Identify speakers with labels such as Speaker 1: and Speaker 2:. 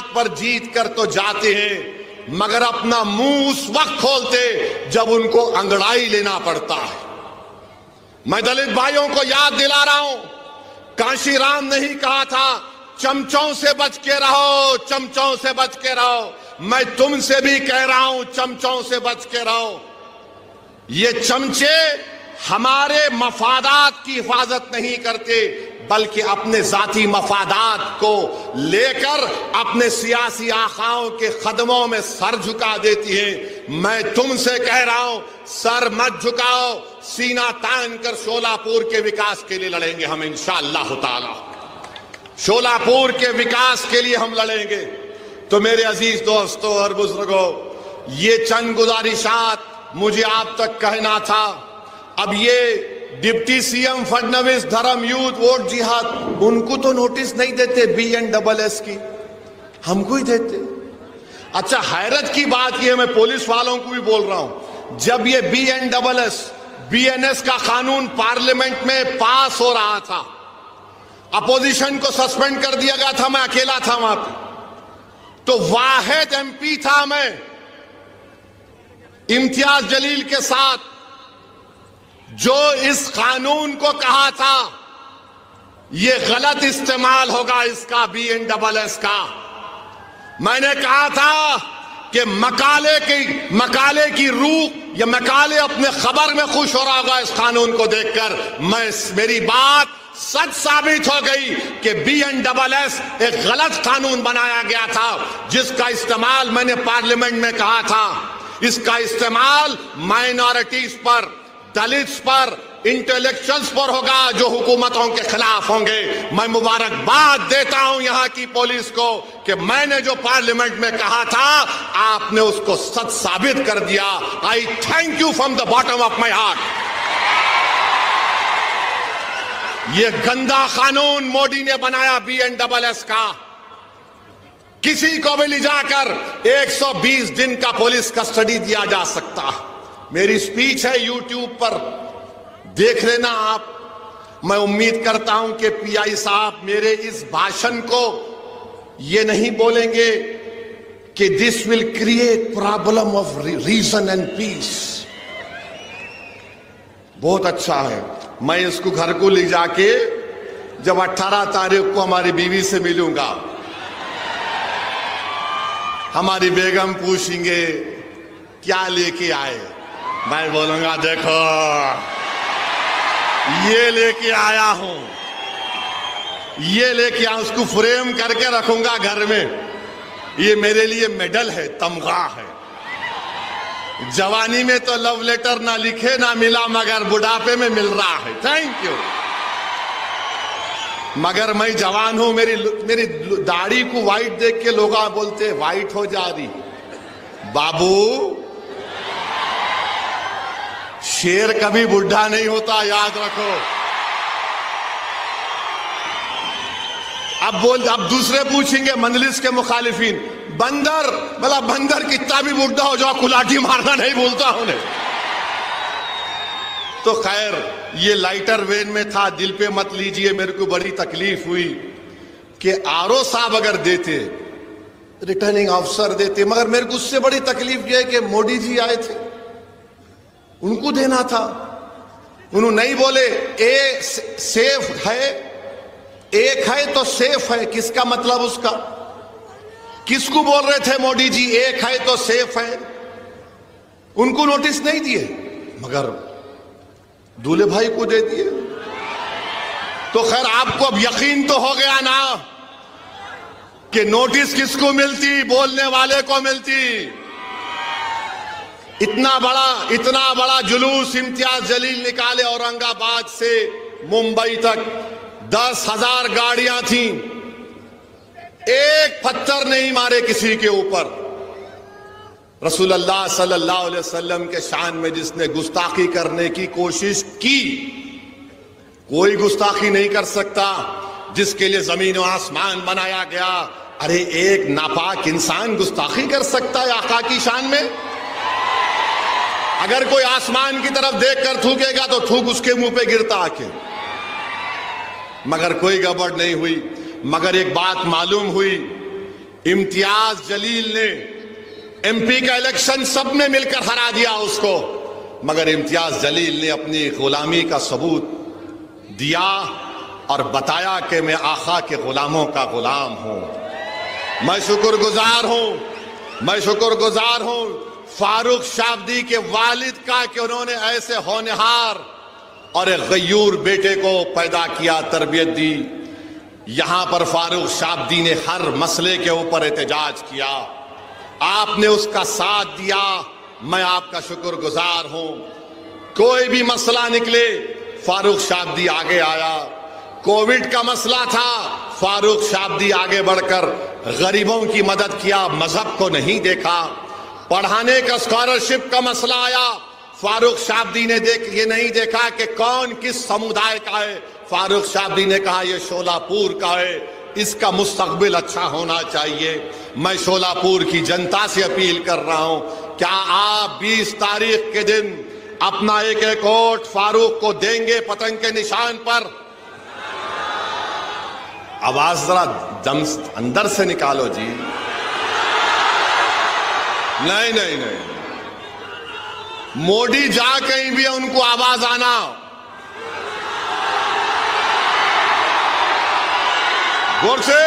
Speaker 1: बात पर जीत कर तो जाते हैं, मगर अपना मुंह उस वक्त खोलते जब उनको अंगड़ाई लेना पड़ता है। मैं दलित भाइयों को याद दिला रहा हूं, कांशीराम ने ही कहा था, चमचों से बच के रहो, चमचों से बच के रहो। मैं तुमसे भी कह रहा हूं, चमचों से बच के रहो। ये चमचे हमारे मफादात की हिफाजत नहीं करते, बल्कि अपने जाती मफादात को लेकर अपने सियासी आखाओं के कदमों में सर झुका देती है। मैं तुमसे कह रहा हूं, सर मत झुकाओ, सीना तान कर शोलापुर के विकास के लिए लड़ेंगे हम इंशाअल्लाह ताला। शोलापुर के विकास के लिए हम लड़ेंगे। तो मेरे अजीज दोस्तों और बुजुर्गों, ये चंद गुजारिशात मुझे आप तक कहना था। अब ये डिप्टी सीएम फडणवीस धर्म युद्ध वोट जिहाद, उनको तो नोटिस नहीं देते BNSS की, हमको ही देते। अच्छा, हैरत की बात यह, मैं पुलिस वालों को भी बोल रहा हूं, जब ये BNS का कानून पार्लियामेंट में पास हो रहा था, अपोजिशन को सस्पेंड कर दिया गया था, मैं अकेला था वहां पे, तो वाहिद MP था मैं इम्तियाज जलील के साथ, जो इस कानून को कहा था ये गलत इस्तेमाल होगा इसका BNSS का। मैंने कहा था कि मकाले की रूह या मकाले अपने खबर में खुश हो रहा होगा इस कानून को देखकर। मेरी बात सच साबित हो गई कि BNSS एक गलत कानून बनाया गया था, जिसका इस्तेमाल मैंने पार्लियामेंट में कहा था, इसका इस्तेमाल माइनॉरिटीज पर, दलित्स पर, इंटेलेक्चुअल्स पर होगा जो हुकूमतों के खिलाफ होंगे। मैं मुबारकबाद देता हूं यहां की पुलिस को कि मैंने जो पार्लियामेंट में कहा था आपने उसको सच साबित कर दिया। आई thank you from the bottom of my heart. ये गंदा कानून मोदी ने बनाया BNSS का, किसी को भी ले जाकर 120 दिन का पुलिस कस्टडी दिया जा सकता। मेरी स्पीच है YouTube पर, देख लेना आप। मैं उम्मीद करता हूं कि PI साहब मेरे इस भाषण को ये नहीं बोलेंगे कि this will create problem of reason and peace. बहुत अच्छा है, मैं इसको घर को ले जाके जब 18 तारीख को हमारी बीवी से मिलूंगा, हमारी बेगम पूछेंगे क्या लेके आए, मैं बोलूंगा देखो ये लेके आया हूं, ये लेके आया, उसको फ्रेम करके रखूंगा घर में। ये मेरे लिए मेडल है, तमगा है। जवानी में तो लव लेटर ना लिखे ना मिला, मगर बुढ़ापे में मिल रहा है। Thank you. मगर मैं जवान हूं, मेरी दाढ़ी को व्हाइट देख के लोग बोलते व्हाइट हो जा रही। बाबू, शेर कभी बुढ़ा नहीं होता, याद रखो। अब दूसरे पूछेंगे मंजलिस के मुखालिफिन, बंदर, भला बंदर कितना भी बुढ़ा हो जाओ कुलाठी मारना नहीं भूलता उन्हें। तो खैर, ये लाइटर वेन में था, दिल पे मत लीजिए। मेरे को बड़ी तकलीफ हुई कि RO साहब अगर देते, रिटर्निंग ऑफिसर देते, मगर मेरे को उससे बड़ी तकलीफ यह है कि मोदी जी आए थे, उनको देना था। उन्होंने नहीं बोले ए सेफ है, एक है तो सेफ है, किसका मतलब उसका? किसको बोल रहे थे मोदी जी एक है तो सेफ है? उनको नोटिस नहीं दिए, मगर दूल्हे भाई को दे दिए। तो खैर, आपको अब यकीन तो हो गया ना कि नोटिस किसको मिलती? बोलने वाले को मिलती। इतना बड़ा जुलूस इम्तियाज जलील निकाले औरंगाबाद से मुंबई तक, 10,000 गाड़ियां थीं, एक पत्थर नहीं मारे किसी के ऊपर। रसूलुल्लाह सल्लल्लाहु अलैहि वसल्लम के शान में जिसने गुस्ताखी करने की कोशिश की, कोई गुस्ताखी नहीं कर सकता। जिसके लिए जमीन और आसमान बनाया गया, अरे एक नापाक इंसान गुस्ताखी कर सकता है आका की शान में? अगर कोई आसमान की तरफ देखकर थूकेगा तो थूक उसके मुंह पे गिरता आके। मगर कोई गड़बड़ नहीं हुई। मगर एक बात मालूम हुई इम्तियाज जलील ने एमपी का इलेक्शन सबने मिलकर हरा दिया उसको, मगर इम्तियाज जलील ने अपनी गुलामी का सबूत दिया और बताया कि मैं आका के गुलामों का गुलाम हूं। मैं शुक्रगुजार हूं फारूक शाब्दी के वालिद का कि उन्होंने ऐसे होनहार और एक गयूर बेटे को पैदा किया, तरबियत दी। यहां पर फारूक शाब्दी ने हर मसले के ऊपर एहतजाज किया, आपने उसका साथ दिया, मैं आपका शुक्रगुजार हूं। कोई भी मसला निकले फारूक शाब्दी आगे आया। कोविड का मसला था, फारूक शाब्दी आगे बढ़कर गरीबों की मदद किया, मजहब को नहीं देखा। पढ़ाने का स्कॉलरशिप का मसला आया, फारूक शाब्दी ने ये नहीं देखा कि कौन किस समुदाय का है। फारूक शाब्दी ने कहा यह शोलापुर का है, इसका मुस्तकबिल अच्छा होना चाहिए। मैं शोलापुर की जनता से अपील कर रहा हूं, क्या आप 20 तारीख के दिन अपना एक वोट फारूक को देंगे पतंग के निशान पर? आवाज जरा दम अंदर से निकालो जी। नहीं, मोदी जा कहीं भी उनको आवाज आना। गौर से